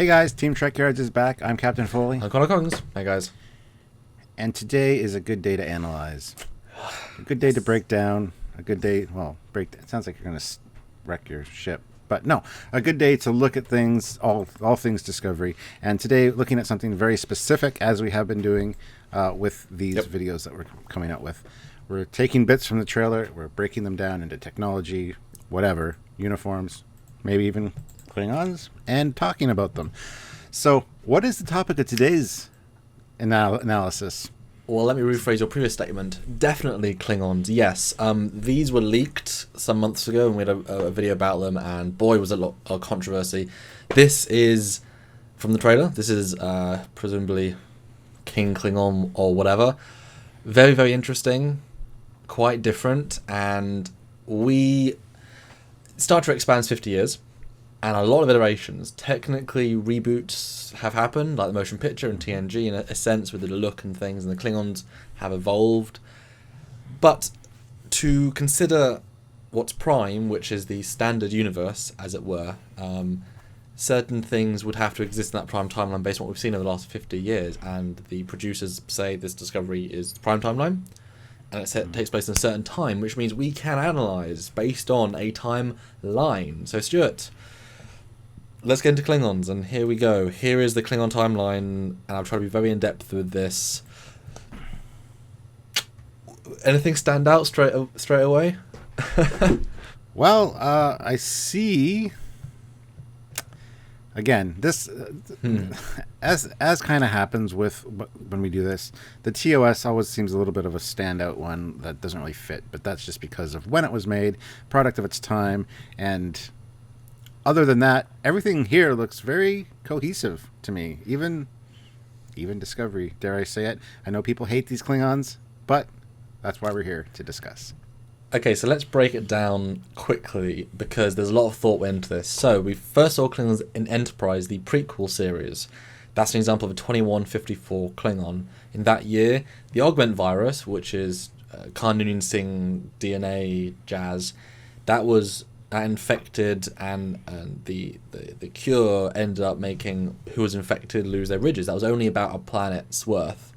Hey guys, Team Trekyards is back. I'm Captain Foley. I'm Klingons. Hey guys. And today is a good day to analyze. A good day to break down. A good day, it sounds like you're going to wreck your ship. But no, a good day to look at things, all things Discovery. And today, looking at something very specific, as we have been doing with these videos that we're coming out with. We're taking bits from the trailer, we're breaking them down into technology, whatever, uniforms, maybe even Klingons, and talking about them. So, what is the topic of today's analysis? Well, let me rephrase your previous statement. Definitely Klingons, yes. These were leaked some months ago, and we had a video about them, and boy, was a lot of controversy. This is, from the trailer, this is presumably King Klingon or whatever. Very, very interesting, quite different, and Star Trek spans 50 years. And a lot of iterations. Technically, reboots have happened, like the motion picture and TNG, in a sense, with the look and things, and the Klingons have evolved. But to consider what's prime, which is the standard universe, as it were, certain things would have to exist in that prime timeline based on what we've seen over the last 50 years. And the producers say this Discovery is the prime timeline, and it takes place in a certain time, which means we can analyse based on a timeline. So, Stuart, let's get into Klingons, and here we go. Here is the Klingon timeline, and I'll try to be very in-depth with this. Anything stand out straight away? Well, I see. Again, this as kind of happens with when we do this, the TOS always seems a little bit of a standout one that doesn't really fit, but that's just because of when it was made, product of its time, and other than that, everything here looks very cohesive to me. Even Discovery, dare I say it. I know people hate these Klingons, but that's why we're here to discuss. Okay, so let's break it down quickly, because there's a lot of thought went into this. So we first saw Klingons in Enterprise, the prequel series. That's an example of a 2154 Klingon. In that year, the augment virus, which is Khan-Noonien-Singh DNA jazz, that infected, and the cure ended up making who was infected lose their ridges. That was only about a planet's worth.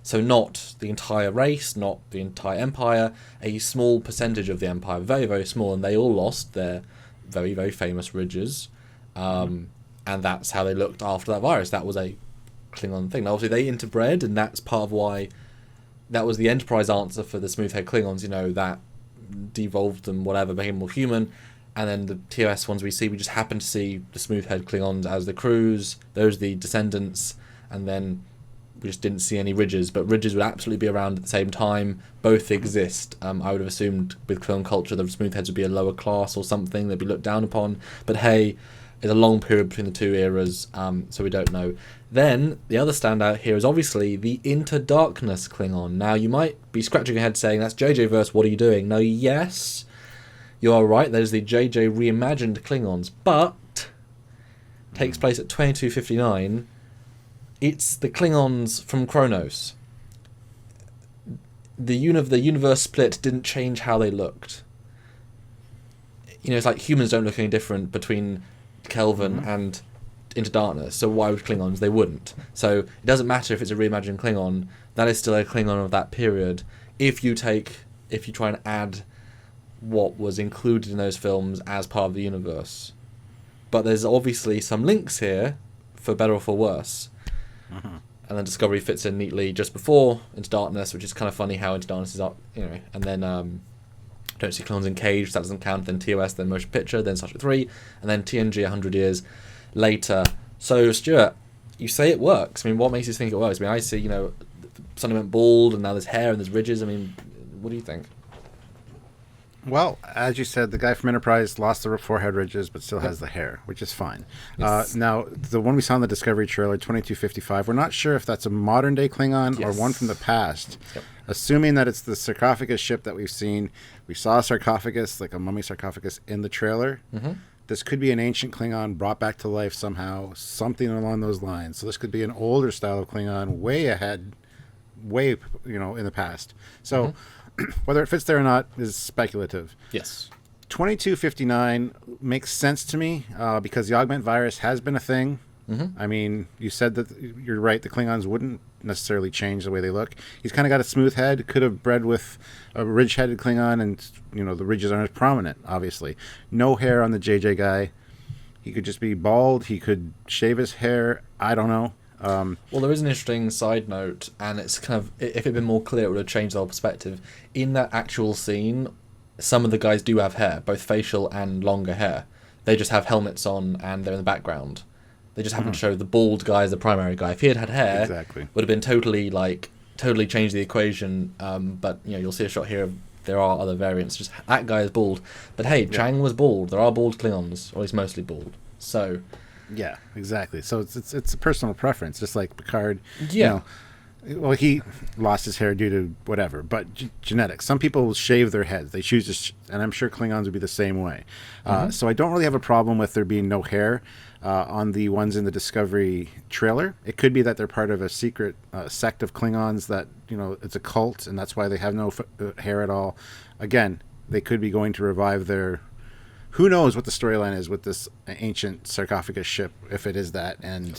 So not the entire race, not the entire empire, a small percentage of the empire, very, very small, and they all lost their very, very famous ridges. And that's how they looked after that virus. That was a Klingon thing. Now, obviously, they interbred, and that's part of why that was the Enterprise answer for the smooth-haired Klingons, that devolved them, whatever, became more human. And then the TOS ones we just happen to see the smooth-haired Klingons as the crews, those are the descendants, and then we just didn't see any ridges, but ridges would absolutely be around at the same time. Both exist. I would have assumed with Klingon culture the smoothheads would be a lower class or something, they'd be looked down upon, but hey, it's a long period between the two eras, so we don't know. Then, the other standout here is obviously the Interdarkness Klingon. Now, you might be scratching your head saying, that's JJ-verse, what are you doing? Now, yes, you are right, there's the JJ reimagined Klingons, but takes place at 2259. It's the Klingons from Kronos. The universe split didn't change how they looked. It's like humans don't look any different between Kelvin and Into Darkness, so why would Klingons? They wouldn't. So it doesn't matter if it's a reimagined Klingon, that is still a Klingon of that period. If you try and add what was included in those films as part of the universe. But there's obviously some links here, for better or for worse. And then Discovery fits in neatly just before Into Darkness, which is kind of funny how Into Darkness is up, and then don't see Klingons in Cage, that doesn't count, then TOS, then Motion Picture, then Star Trek 3, and then TNG 100 years later. So, Stuart, you say it works. I mean, what makes you think it works? I mean, I see, somebody went bald, and now there's hair and there's ridges. I mean, what do you think? Well, as you said, the guy from Enterprise lost the forehead ridges, but still has the hair, which is fine. Yes. Now, the one we saw in the Discovery trailer, 2255, we're not sure if that's a modern-day Klingon or one from the past. Yep. Assuming that it's the sarcophagus ship that we've seen, we saw a sarcophagus, like a mummy sarcophagus, in the trailer. This could be an ancient Klingon brought back to life somehow, something along those lines. So this could be an older style of Klingon, way ahead, in the past. So whether it fits there or not is speculative. Yes. 2259 makes sense to me because the augment virus has been a thing I mean, you said that you're right. The Klingons wouldn't necessarily change the way they look. He's kind of got a smooth head. Could have bred with a ridge-headed Klingon, and the ridges aren't as prominent. Obviously, no hair on the JJ guy. He could just be bald. He could shave his hair. I don't know. Well, there is an interesting side note, and it's kind of, if it had been more clear, it would have changed the whole perspective. In that actual scene, some of the guys do have hair, both facial and longer hair. They just have helmets on, and they're in the background. They just happen to show the bald guy as the primary guy. If he had hair, Exactly. would have been totally changed the equation. But you'll see a shot here. There are other variants. Just that guy is bald. But hey, Chang was bald. There are bald Klingons, or at least mostly bald. So. Yeah, exactly. So it's a personal preference, just like Picard. Yeah. Well, he lost his hair due to whatever, but genetics. Some people shave their heads. They choose to, and I'm sure Klingons would be the same way. So I don't really have a problem with there being no hair on the ones in the Discovery trailer. It could be that they're part of a secret sect of Klingons that, it's a cult, and that's why they have no hair at all. Again, they could be going to revive their... Who knows what the storyline is with this ancient sarcophagus ship, if it is that, and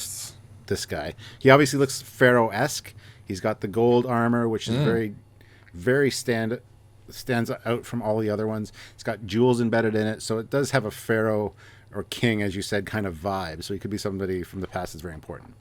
this guy. He obviously looks Pharaoh-esque. He's got the gold armor, which is very, very stands out from all the other ones. It's got jewels embedded in it, so it does have a pharaoh or king, as you said, kind of vibe. So he could be somebody from the past that's very important.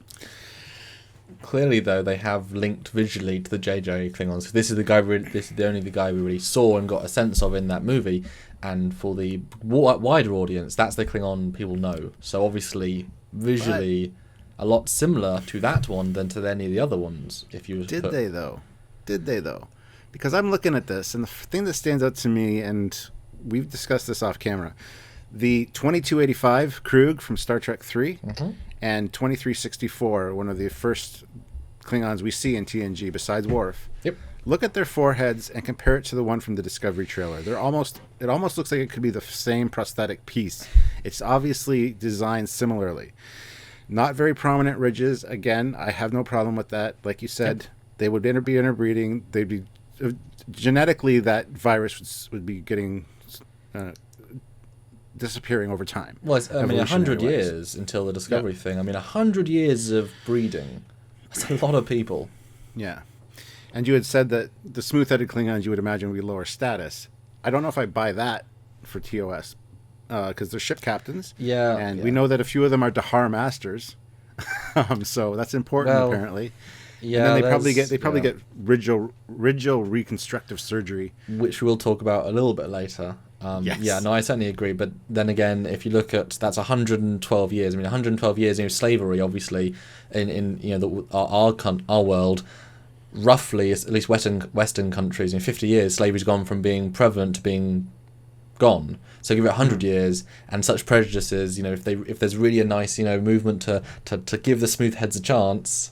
Clearly, though, they have linked visually to the JJ Klingons. This is the only guy we really saw and got a sense of in that movie. And for the wider audience, that's the Klingon people know. So obviously, visually, a lot similar to that one than to any of the other ones. Did they though? Because I'm looking at this, and the thing that stands out to me, and we've discussed this off camera, the 2285 Krug from Star Trek 3 and 2364, one of the first Klingons we see in TNG besides Worf. Yep. Look at their foreheads and compare it to the one from the Discovery trailer. It almost looks like it could be the same prosthetic piece. It's obviously designed similarly. Not very prominent ridges. Again, I have no problem with that. Like you said, they would be interbreeding. They'd be genetically, that virus would be getting disappearing over time. Well, 100 years until the Discovery thing. 100 years of breeding. That's a lot of people. Yeah. And you had said that the smooth-headed Klingons you would imagine would be lower status. I don't know if I buy that for TOS, because they're ship captains. Yeah. And we know that a few of them are Dahar masters. So that's important, apparently. Yeah. And then they probably get ridgeal reconstructive surgery, which we'll talk about a little bit later. Yes. Yeah, no, I certainly agree. But then again, if you look at, that's 112 years. 112 years, slavery, obviously, in our world, roughly, at least Western countries, 50 years, slavery's gone from being prevalent to being gone. So give it 100 years, and such prejudices, if there's really a nice, movement to give the smooth heads a chance,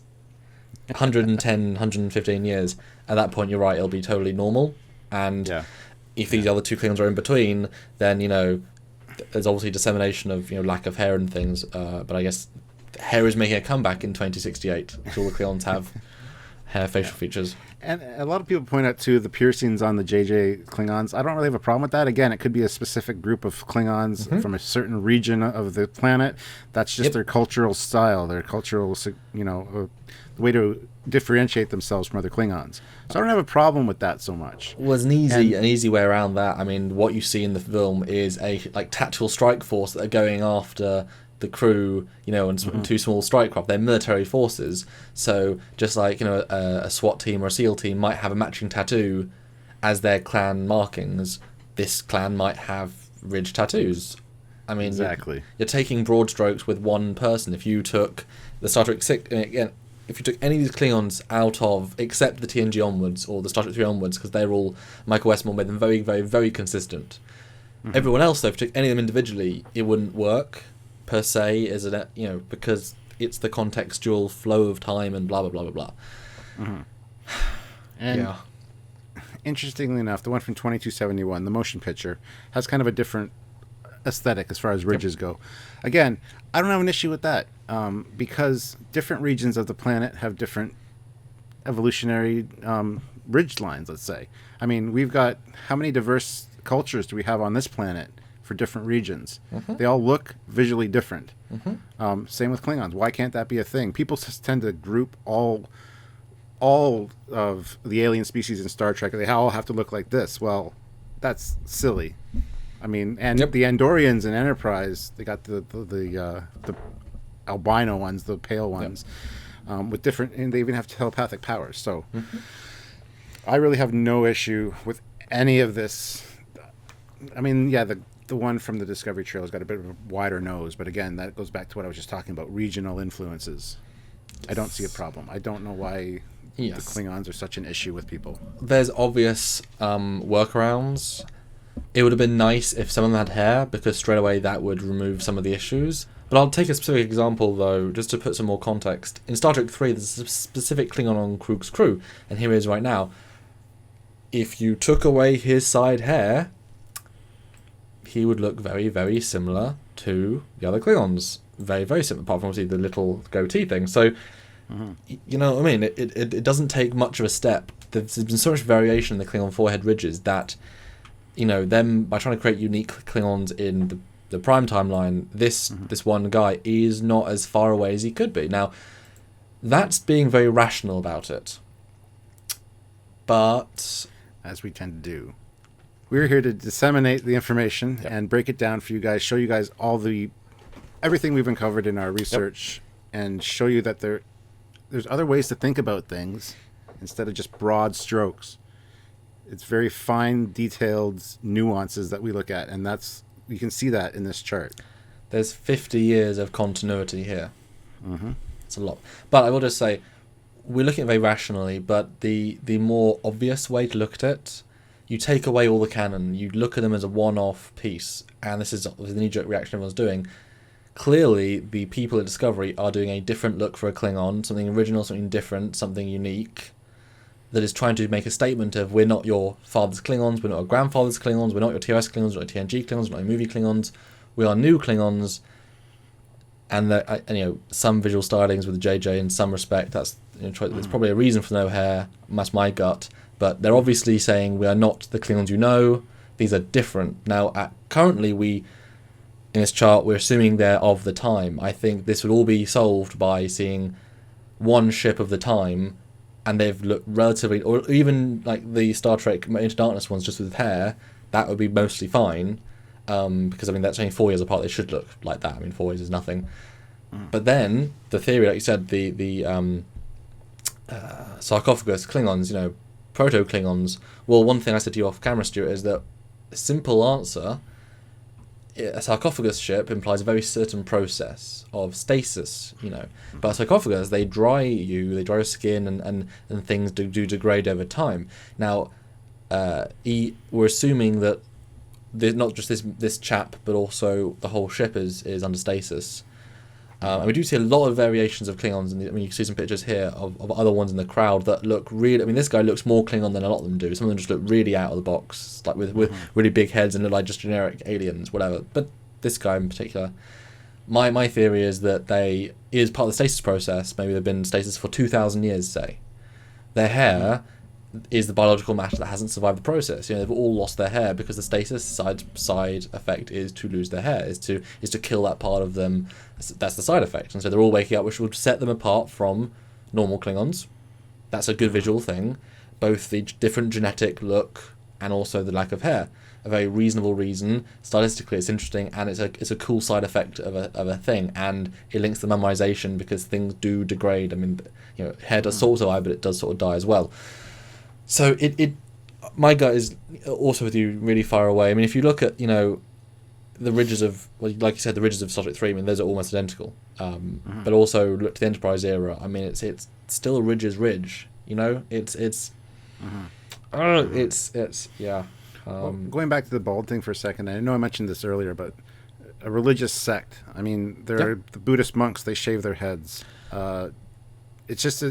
110, 115 years, at that point, you're right, it'll be totally normal. And if these other two Klingons are in between, then, there's obviously dissemination of, lack of hair and things, but I guess hair is making a comeback in 2068, because all the Klingons have hair, facial features. And a lot of people point out, too, the piercings on the JJ Klingons. I don't really have a problem with that. Again, it could be a specific group of Klingons from a certain region of the planet. That's just their cultural style, their cultural, the way to differentiate themselves from other Klingons. So I don't have a problem with that so much. Well, there's an easy way around that. What you see in the film is a tactical strike force that are going after the crew, and two small strike craft. They're military forces. So just like, a SWAT team or a SEAL team might have a matching tattoo as their clan markings, this clan might have ridge tattoos. Exactly. You're taking broad strokes with one person. If you took the Star Trek 6, again, if you took any of these Klingons out of, except the TNG onwards, or the Star Trek 3 onwards, because they're all, Michael Westmore made them very, very, very consistent. Everyone else, though, if you took any of them individually, it wouldn't work, per se, because it's the contextual flow of time and blah, blah, blah, blah, blah. And interestingly enough, the one from 2271, the motion picture, has kind of a different aesthetic as far as ridges go. Again, I don't have an issue with that, because different regions of the planet have different evolutionary ridge lines, let's say. We've got, how many diverse cultures do we have on this planet for different regions. They all look visually different. Same with Klingons. Why can't that be a thing? People just tend to group all of the alien species in Star Trek. They all have to look like this. Well, that's silly. I mean, and the Andorians in Enterprise, they got the albino ones, the pale ones, with different, and they even have telepathic powers. So I really have no issue with any of this. I mean, yeah, the one from the Discovery Trail has got a bit of a wider nose, but again, that goes back to what I was just talking about, regional influences. I don't see a problem. I don't know why the Klingons are such an issue with people. There's obvious workarounds. It would have been nice if some of them had hair, because straight away that would remove some of the issues. But I'll take a specific example, though, just to put some more context. In Star Trek 3, there's a specific Klingon on Krug's crew, and here he is right now. If you took away his side hair, he would look very, very similar to the other Klingons. Very, very similar, apart from obviously the little goatee thing. So, you know what I mean? It doesn't take much of a step. There's been so much variation in the Klingon forehead ridges that, you know, them, by trying to create unique Klingons in the Prime timeline, this one guy is not as far away as he could be. Now, that's being very rational about it. But, as we tend to do, we're here to disseminate the information and break it down for you guys, show you guys everything we've uncovered in our research, and show you that there's other ways to think about things instead of just broad strokes. It's very fine, detailed nuances that we look at, and you can see that in this chart. There's 50 years of continuity here. It's a lot. But I will just say, we're looking at it very rationally, but the more obvious way to look at it, you take away all the canon, you look at them as a one-off piece, and this is the knee-jerk reaction everyone's doing. Clearly, the people at Discovery are doing a different look for a Klingon, something original, something different, something unique, that is trying to make a statement of, we're not your father's Klingons, we're not your grandfather's Klingons, we're not your TOS Klingons, we're not your TNG Klingons, we're not your movie Klingons, we are new Klingons, and some visual stylings with JJ in some respect, there's probably a reason for no hair, that's my gut, but they're obviously saying we are not the Klingons you know, these are different. Now, currently in this chart, we're assuming they're of the time. I think this would all be solved by seeing one ship of the time, and they've looked relatively, or even like the Star Trek Into Darkness ones just with hair, that would be mostly fine, because I mean that's only 4 years apart. They should look like that. I mean 4 years is nothing. But then the theory, like you said, the sarcophagus Klingons, proto Klingons. Well, one thing I said to you off camera, Stuart, is that a simple answer. A sarcophagus ship implies a very certain process of stasis, But a sarcophagus, they dry your skin, and things do degrade over time. Now, we're assuming that not just this chap, but also the whole ship is under stasis. And we do see a lot of variations of Klingons, and you can see some pictures here of other ones in the crowd that look really. I mean, this guy looks more Klingon than a lot of them do. Some of them just look really out of the box, like with really big heads and look like just generic aliens, whatever. But this guy in particular, my theory is that they is part of the stasis process. Maybe they've been in stasis for 2,000 years, say. Their hair is the biological matter that hasn't survived the process. They've all lost their hair because the stasis side effect is to lose their hair, is to kill that part of them. That's the side effect, and so they're all waking up, which would set them apart from normal Klingons. That's a good visual thing, both the different genetic look and also the lack of hair. A very reasonable reason. Stylistically, it's interesting, and it's a cool side effect of a thing, and it links to memorization because things do degrade. I mean, hair does sort of die, but it does sort of die as well. So my gut is also with you really far away. I mean, if you look at the ridges of, well, like you said, the ridges of Star Trek 3, I mean, those are almost identical. But also look to the Enterprise era. I mean, it's still a ridge's ridge. It's yeah. Well, going back to the bald thing for a second, I know I mentioned this earlier, but a religious sect. I mean, the Buddhist monks. They shave their heads. It's just,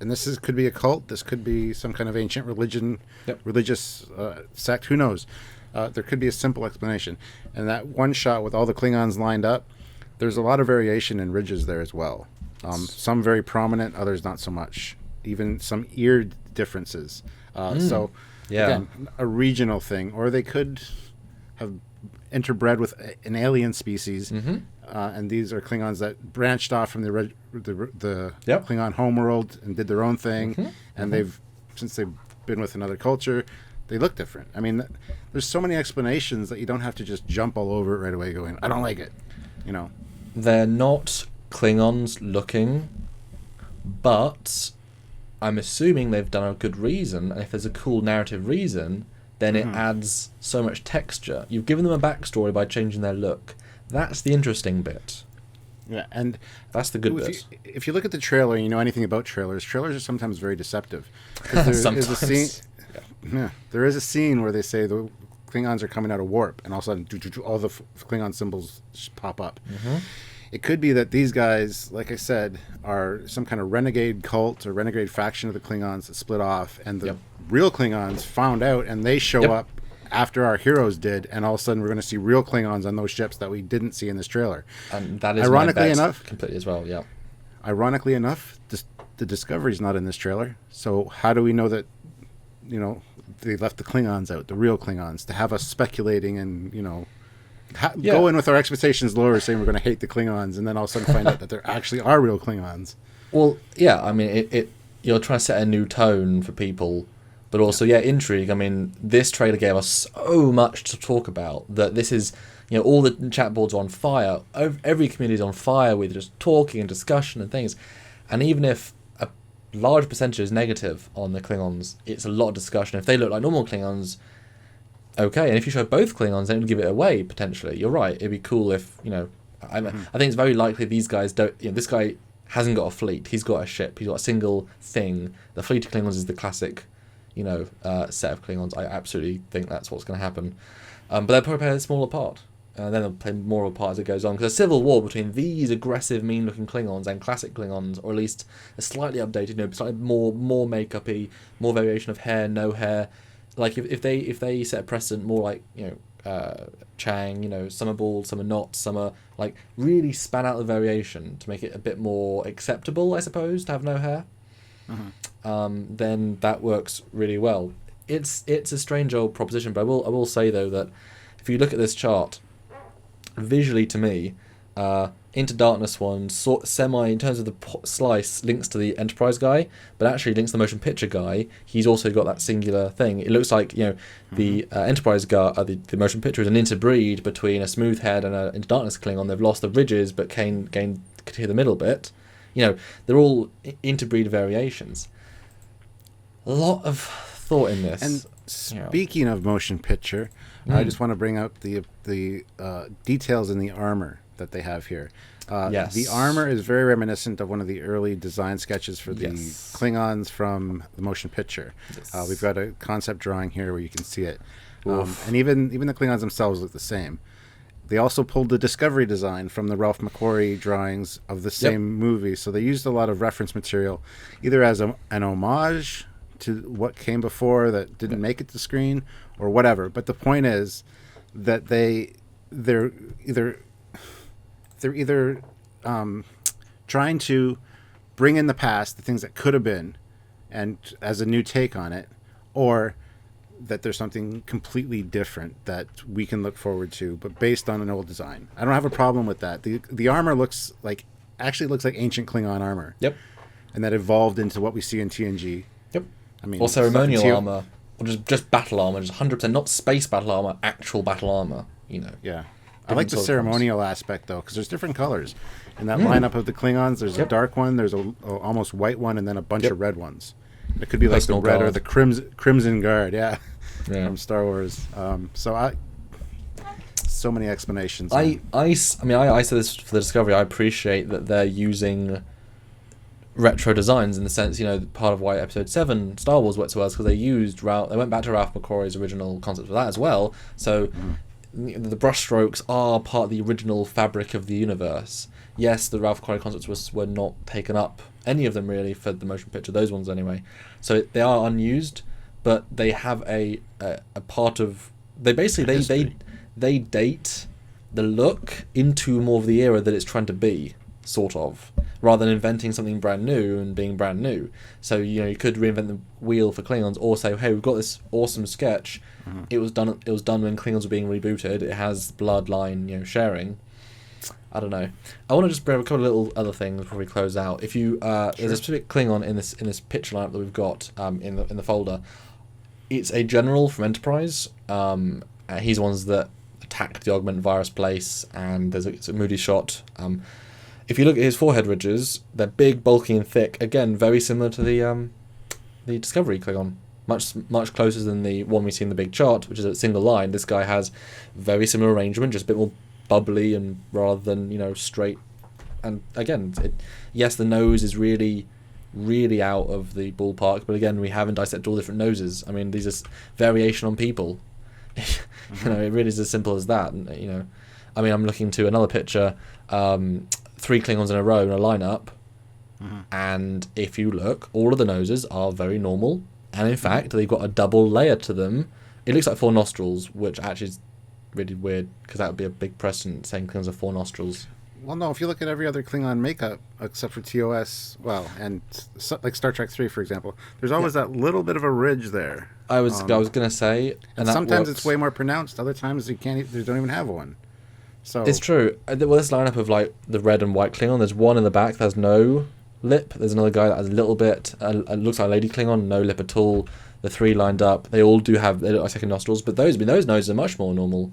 and could be a cult. This could be some kind of ancient religion, religious sect. Who knows? There could be a simple explanation. And that one shot with all the Klingons lined up, there's a lot of variation in ridges there as well. Some very prominent, others not so much. Even some ear differences. So, again, a regional thing. Or they could have interbred with an alien species, Mm-hmm. and these are Klingons that branched off from the Yep. Klingon homeworld and did their own thing, Mm-hmm. and since they've been with another culture, they look different. I mean, there's so many explanations that you don't have to just jump all over it right away going, I don't like it, you know. They're not Klingons looking, but I'm assuming they've done a good reason, and if there's a cool narrative reason, then it adds so much texture. You've given them a backstory by changing their look. That's the interesting bit. Yeah, and that's the good bit. If you look at the trailer and you know anything about trailers are sometimes very deceptive. Sometimes. There is a scene where they say the Klingons are coming out of warp, and all of a sudden, all the Klingon symbols just pop up. Mm-hmm. It could be that these guys, like I said, are some kind of renegade cult or renegade faction of the Klingons that split off, and the real Klingons found out, and they show up after our heroes did, and all of a sudden we're going to see real Klingons on those ships that we didn't see in this trailer. And that is ironically my bet enough, completely as well. Yeah. Ironically enough, the Discovery's not in this trailer. So how do we know that? You know, they left the Klingons out, the real Klingons, to have us speculating and go in with our expectations lower, saying we're going to hate the Klingons, and then all of a sudden find out that there actually are real Klingons. Well, yeah, I mean, you're trying to set a new tone for people, but also, intrigue. I mean, this trailer gave us so much to talk about that this is, all the chat boards are on fire. Every community is on fire with just talking and discussion and things. And even if a large percentage is negative on the Klingons, it's a lot of discussion. If they look like normal Klingons, okay. And if you show both Klingons, then it would give it away, potentially. You're right. It'd be cool if, I think it's very likely these guys don't, this guy hasn't got a fleet. He's got a ship. He's got a single thing. The fleet of Klingons is the classic, set of Klingons. I absolutely think that's what's going to happen. But they'll probably play a smaller part. And then they'll play more of a part as it goes on. Because a civil war between these aggressive, mean-looking Klingons and classic Klingons, or at least a slightly updated, slightly more make-uppy, more variation of hair, no hair. Like if they set a precedent more like Chang, some are bald, some are not, some are like really span out the variation to make it a bit more acceptable, I suppose, to have no hair. Then that works really well. It's a strange old proposition, but I will say though that if you look at this chart, visually to me, Into Darkness one in terms of the slice links to the Enterprise guy, but actually links to the motion picture guy. He's also got that singular thing. It looks like the Enterprise guy, the motion picture is an interbreed between a smooth head and a Into Darkness Klingon. They've lost the ridges, but could hear the middle bit. They're all interbreed variations. A lot of thought in this. And speaking of motion picture, I just want to bring up the details in the armor that they have here. Yes. The armor is very reminiscent of one of the early design sketches for the Klingons from the motion picture. Yes. We've got a concept drawing here where you can see it. And even the Klingons themselves look the same. They also pulled the Discovery design from the Ralph McQuarrie drawings of the same movie. So they used a lot of reference material, either as an homage to what came before that didn't make it to screen or whatever. But the point is that they're either trying to bring in the past, the things that could have been, and as a new take on it, or that there's something completely different that we can look forward to, but based on an old design. I don't have a problem with that. The armor looks like ancient Klingon armor. Yep. And that evolved into what we see in TNG. Yep. I mean, or ceremonial armor, or just battle armor, just 100% not space battle armor, actual battle armor. Yeah. I like the ceremonial aspect though, because there's different colors in that lineup of the Klingons. There's a dark one, there's a almost white one, and then a bunch of red ones. It could be like the red or the crimson guard, from Star Wars. So many explanations. I say this for the Discovery. I appreciate that they're using retro designs in the sense, part of why Episode 7 Star Wars worked so well is because they went back to Ralph McQuarrie's original concept for that as well. So the brushstrokes are part of the original fabric of the universe. Yes, the Ralph McQuarrie concepts were not taken up, any of them really, for the motion picture, those ones anyway. So they are unused, but they have a part of... They basically, they date the look into more of the era that it's trying to be. sort of, rather than inventing something brand new and being brand new. So, you could reinvent the wheel for Klingons, or say, hey, we've got this awesome sketch. It was done when Klingons were being rebooted. It has bloodline, sharing. I don't know. I want to just bring a couple of little other things before we close out. If you there's a specific Klingon in this picture lineup that we've got in the folder. It's a general from Enterprise. He's the ones that attacked the augment virus place, and it's a moody shot. If you look at his forehead ridges, they're big, bulky, and thick. Again, very similar to the Discovery Klingon. Much closer than the one we see in the big chart, which is a single line. This guy has very similar arrangement, just a bit more bubbly and rather than straight. And again, yes, the nose is really out of the ballpark, but again, we haven't dissected all different noses. I mean, these are variation on people. It really is as simple as that. I mean, I'm looking to another picture, 3 Klingons in a row in a lineup, and if you look, all of the noses are very normal, and in fact, they've got a double layer to them. It looks like 4 nostrils, which actually is really weird, because that would be a big precedent, saying Klingons have 4 nostrils. Well, no, if you look at every other Klingon makeup, except for TOS, and like Star Trek 3, for example, there's always that little bit of a ridge there. I was going to say... And sometimes it's way more pronounced, other times they don't even have one. So it's true. Well, this lineup of like the red and white Klingon, there's one in the back that has no lip. There's another guy that has a little bit, looks like a lady Klingon, no lip at all. The 3 lined up, they all do have, they look like second nostrils, but those noses are much more normal,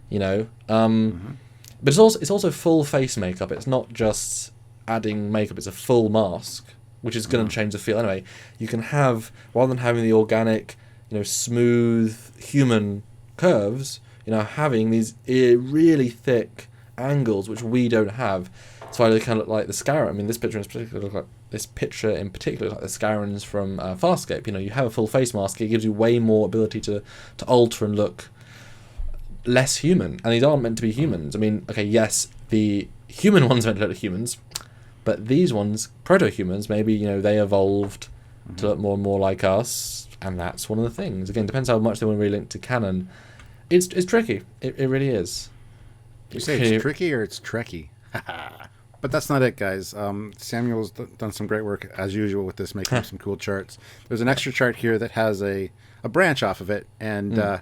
But it's also full face makeup. It's not just adding makeup. It's a full mask, which is going to change the feel anyway. You can have, rather than having the organic, smooth human curves, having these really thick angles, which we don't have. So they kind of look like the Scarab. I mean, this picture in particular looks like the Scarans from Farscape. You have a full face mask. It gives you way more ability to alter and look less human, and these aren't meant to be humans. I mean, okay, yes, the human ones are meant to look like humans, but these ones, proto-humans, maybe they evolved to look more and more like us, and that's one of the things. Again, depends how much they want to relink to canon. It's tricky. It really is. You say it's tricky or it's Trekkie? But that's not it, guys. Samuel's done some great work as usual with this, making some cool charts. There's an extra chart here that has a branch off of it, and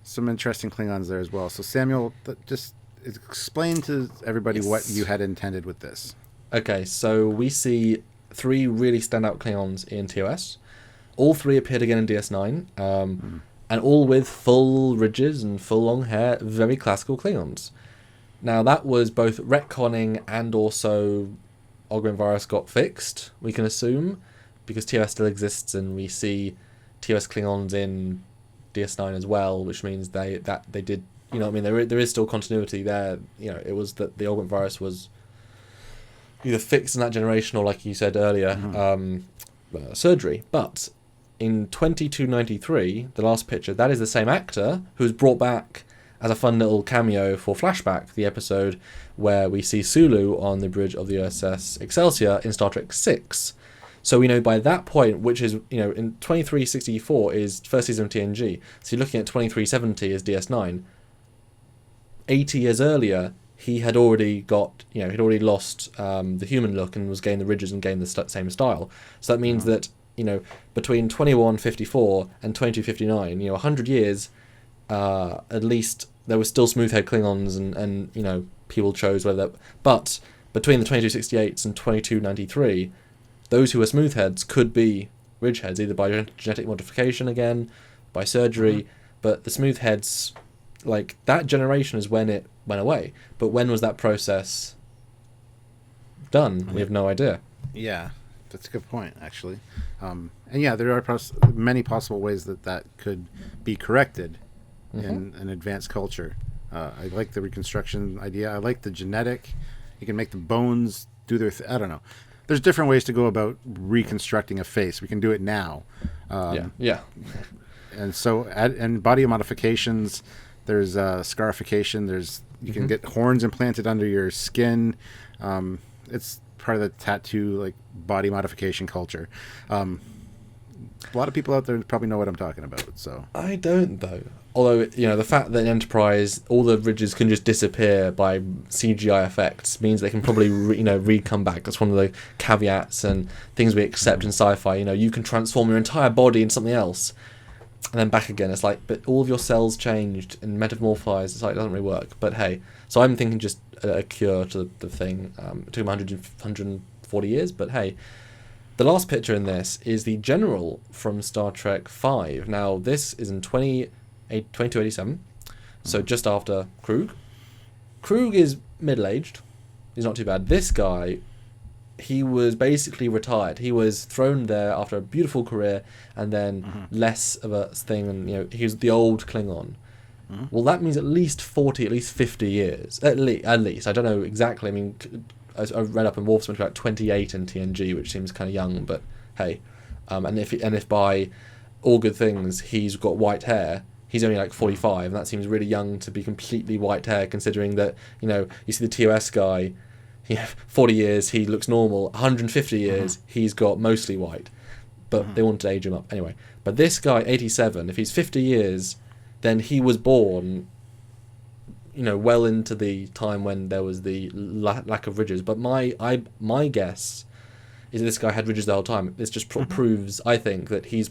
some interesting Klingons there as well. So Samuel, just explain to everybody what you had intended with this. Okay, so we see 3 really standout Klingons in TOS. All 3 appeared again in DS9, and all with full ridges and full long hair, very classical Klingons. Now that was both retconning and also Augment Virus got fixed, we can assume, because TOS still exists and we see TOS Klingons in DS9 as well, which means they did, there is still continuity there. It was that the Augment Virus was either fixed in that generation or, like you said earlier, surgery. But in 2293, the last picture, that is the same actor who's brought back as a fun little cameo for Flashback, the episode where we see Sulu on the bridge of the USS Excelsior in Star Trek 6. So we know by that point, which is, in 2364 is first season of TNG. So you're looking at 2370 as DS9. 80 years earlier, he had already got, he'd already lost the human look and was gaining the ridges and gained the same style. So that means that, between 2154 and 2259, 100 years, at least there were still smooth-head Klingons and people chose whether... But between the 2268s and 2293... those who were smooth heads could be ridge heads, either by genetic modification again, by surgery, but the smooth heads, like, that generation is when it went away. But when was that process done? We have no idea. Yeah, that's a good point, actually. And yeah, there are many possible ways that could be corrected in an advanced culture. I like the reconstruction idea. I like the genetic. You can make the bones do their... I don't know. There's different ways to go about reconstructing a face. We can do it now. Yeah. And so, and body modifications, there's scarification. You can get horns implanted under your skin. It's part of the tattoo, like, body modification culture. A lot of people out there probably know what I'm talking about. So I don't, though. although, the fact that in Enterprise all the ridges can just disappear by CGI effects means they can probably come back. That's one of the caveats and things we accept in sci-fi. You can transform your entire body into something else and then back again. It's like, but all of your cells changed and metamorphized. It's like, it doesn't really work. But hey, so I'm thinking just a cure to the thing. It took him 140 years, but hey. The last picture in this is the General from Star Trek V. Now, this is in 2287, so just after Krug. Krug is middle-aged. He's not too bad. This guy, he was basically retired. He was thrown there after a beautiful career and then less of a thing. And, he was the old Klingon. Well, that means at least 40, at least 50 years. At least. I don't know exactly. I mean, I read up in Wolf's about 28 in TNG, which seems kind of young, but hey. And if by all good things he's got white hair, he's only like 45, and that seems really young to be completely white hair, considering that, you see the TOS guy, 40 years, he looks normal. 150 years, he's got mostly white. But they wanted to age him up. Anyway, but this guy, 87, if he's 50 years, then he was born well into the time when there was the lack of ridges. But my guess is that this guy had ridges the whole time. This just proves, I think, that he's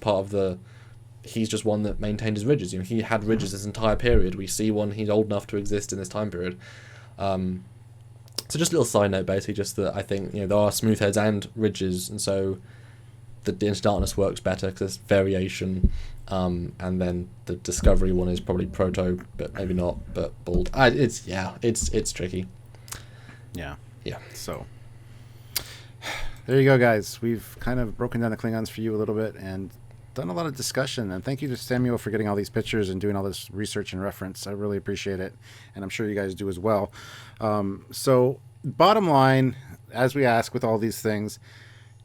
he's just one that maintained his ridges. He had ridges this entire period. We see one, he's old enough to exist in this time period. So just a little side note, basically, just that I think, there are smooth heads and ridges, and so the Into Darkness works better because there's variation. And then the Discovery one is probably proto, but maybe not, but bald. It's tricky. Yeah. Yeah. So there you go, guys. We've kind of broken down the Klingons for you a little bit and done a lot of discussion. And thank you to Samuel for getting all these pictures and doing all this research and reference. I really appreciate it, and I'm sure you guys do as well. So bottom line, as we ask with all these things,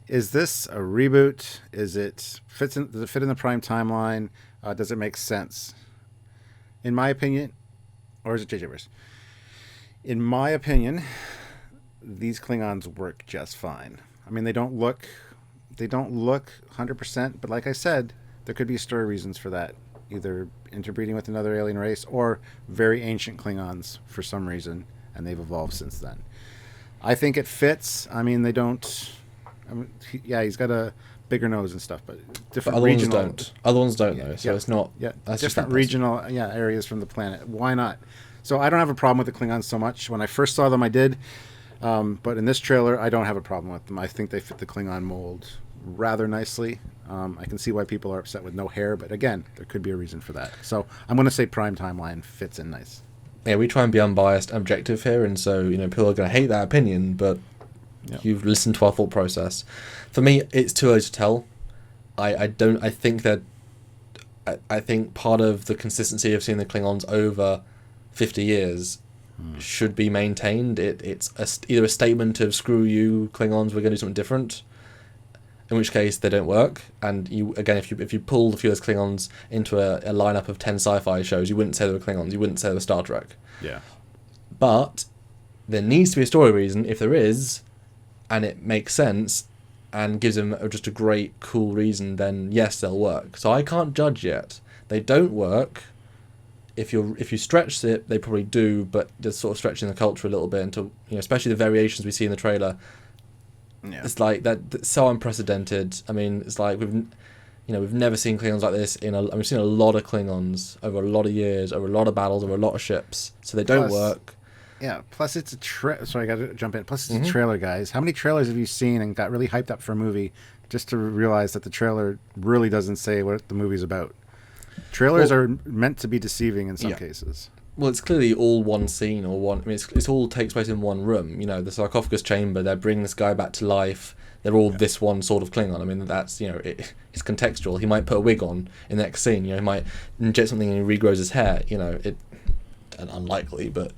is this a reboot? Does it fit in the Prime timeline? Does it make sense? In my opinion, or is it JJ Verse? In my opinion, these Klingons work just fine. I mean, they don't look 100%, but like I said, there could be story reasons for that. Either interbreeding with another alien race or very ancient Klingons for some reason, and they've evolved since then. I think it fits. I mean, they don't... he's got a bigger nose and stuff, but different other regional... ones don't. Other ones don't, though, so it's not... Yeah, that's different regional areas from the planet. Why not? So I don't have a problem with the Klingons so much. When I first saw them, I did. But in this trailer, I don't have a problem with them. I think they fit the Klingon mold rather nicely. I can see why people are upset with no hair, but again, there could be a reason for that. So I'm going to say Prime timeline fits in nice. Yeah, we try and be unbiased, objective here, and so, people are going to hate that opinion, but... Yep. You've listened to our thought process. For me, it's too early to tell. I think part of the consistency of seeing the Klingons over 50 years should be maintained. It's either a statement of screw you Klingons, we're going to do something different, in which case they don't work. And you again, if you pulled a few of those Klingons into a lineup of 10 sci-fi shows, you wouldn't say they were Klingons. You wouldn't say they were Star Trek. Yeah. But there needs to be a story reason. If there is, and it makes sense and gives them just a great, cool reason, then yes, they'll work. So I can't judge yet. They don't work. If you stretch it, they probably do, but just sort of stretching the culture a little bit until, especially the variations we see in the trailer. Yeah. It's like that's so unprecedented. I mean, it's like we've never seen Klingons like this we've seen a lot of Klingons over a lot of years, over a lot of battles, over a lot of ships. So they don't work. Yeah, plus it's sorry, I got to jump in. Plus it's a trailer, guys. How many trailers have you seen and got really hyped up for a movie just to realize that the trailer really doesn't say what the movie's about? Trailers are meant to be deceiving in some cases. Well, it's clearly all one scene or one... I mean, it's all takes place in one room. The sarcophagus chamber, they're bringing this guy back to life. They're all this one sort of Klingon. I mean, that's, it's contextual. He might put a wig on in the next scene. He might inject something and he regrows his hair. Unlikely, but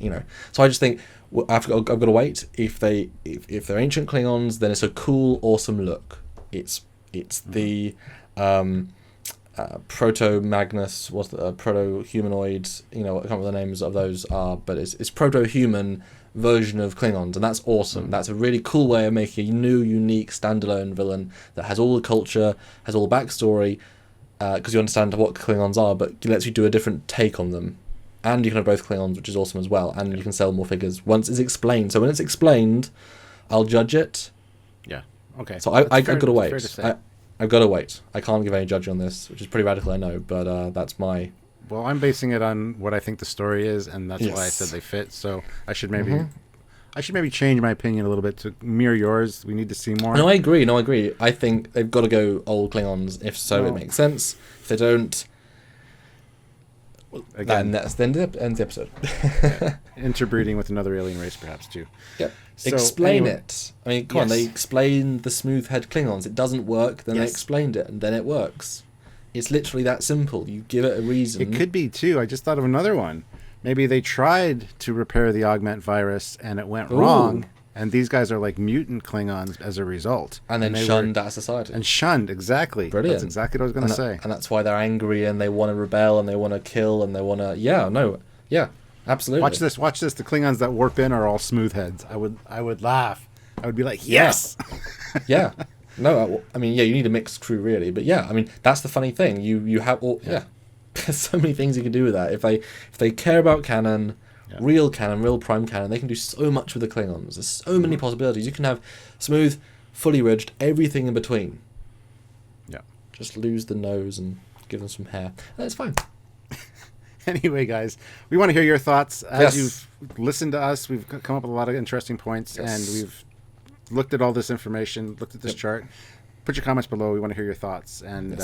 so I just think I've got to wait. If they're ancient Klingons, then it's a cool, awesome look. It's the proto Magnus, proto humanoid. I can't remember the names of those are, but it's proto human version of Klingons, and that's awesome. That's a really cool way of making a new, unique, standalone villain that has all the culture, has all the backstory. because you understand what Klingons are, but it lets you do a different take on them. And you can have both Klingons, which is awesome as well. And you can sell more figures once it's explained. So when it's explained, I'll judge it. Yeah. Okay. So I've got to fair wait. to say. I've got to wait. I can't give any judging on this, which is pretty radical, I know. But that's my... Well, I'm basing it on what I think the story is, and that's why I said they fit. So I should maybe... I should maybe change my opinion a little bit to mirror yours. We need to see more. No, I agree. I think they've got to go old Klingons. If so, it makes sense. If they don't... Well, again, that's the end of the episode. Interbreeding with another alien race, perhaps, too. Yep. So, explain anyway, it. I mean, come on, they explained the smooth head Klingons. It doesn't work, then they explained it, and then it works. It's literally that simple. You give it a reason. It could be, too. I just thought of another one. Maybe they tried to repair the augment virus, and it went wrong, and these guys are like mutant Klingons as a result. And then shunned out of society. And shunned, exactly. Brilliant. That's exactly what I was going to say. And that's why they're angry, and they want to rebel, and they want to kill, and they want to... Yeah, absolutely. Watch this. The Klingons that warp in are all smooth heads. I would laugh. I would be like, yes! Yeah. No, I mean, you need a mixed crew, really. But yeah, I mean, that's the funny thing. You have all... Yeah. There's so many things you can do with that. If they care about canon, real prime canon, they can do so much with the Klingons. There's so many possibilities. You can have smooth, fully ridged, everything in between. Yeah. Just lose the nose and give them some hair. That's fine. Anyway, guys, we want to hear your thoughts. As you've listened to us, we've come up with a lot of interesting points, and we've looked at all this information, looked at this chart. Put your comments below. We want to hear your thoughts. And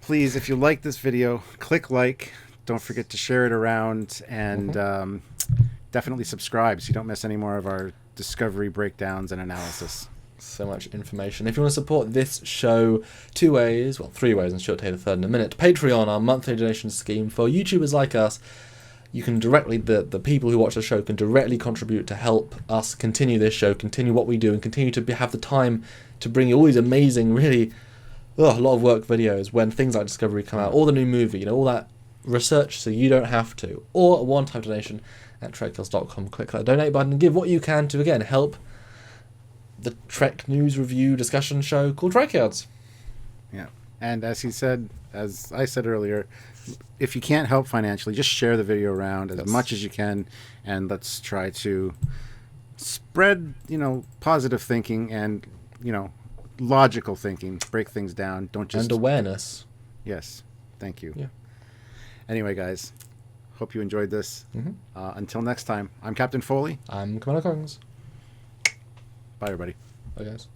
please, if you like this video, click like. Don't forget to share it around, and definitely subscribe so you don't miss any more of our discovery breakdowns and analysis. So much information. If you want to support this show, 2 ways, well, 3 ways, and she'll tell you the third in a minute. Patreon, our monthly donation scheme for YouTubers like us. You can directly, the people who watch the show can directly contribute to help us continue this show, continue what we do, and continue to have the time to bring you all these amazing, really, a lot of work videos when things like Discovery come out, or the new movie, all that research so you don't have to. Or a one-time donation at trekyards.com. Click that donate button and give what you can to, again, help the Trek news review discussion show called Trekyards. Yeah. And as I said earlier, if you can't help financially, just share the video around as much as you can, and let's try to spread, positive thinking and, logical thinking. Break things down. Don't just... And awareness. Yes. Thank you. Yeah. Anyway, guys, hope you enjoyed this. Until next time, I'm Captain Foley. I'm Commander Kongs. Bye, everybody. Bye, guys.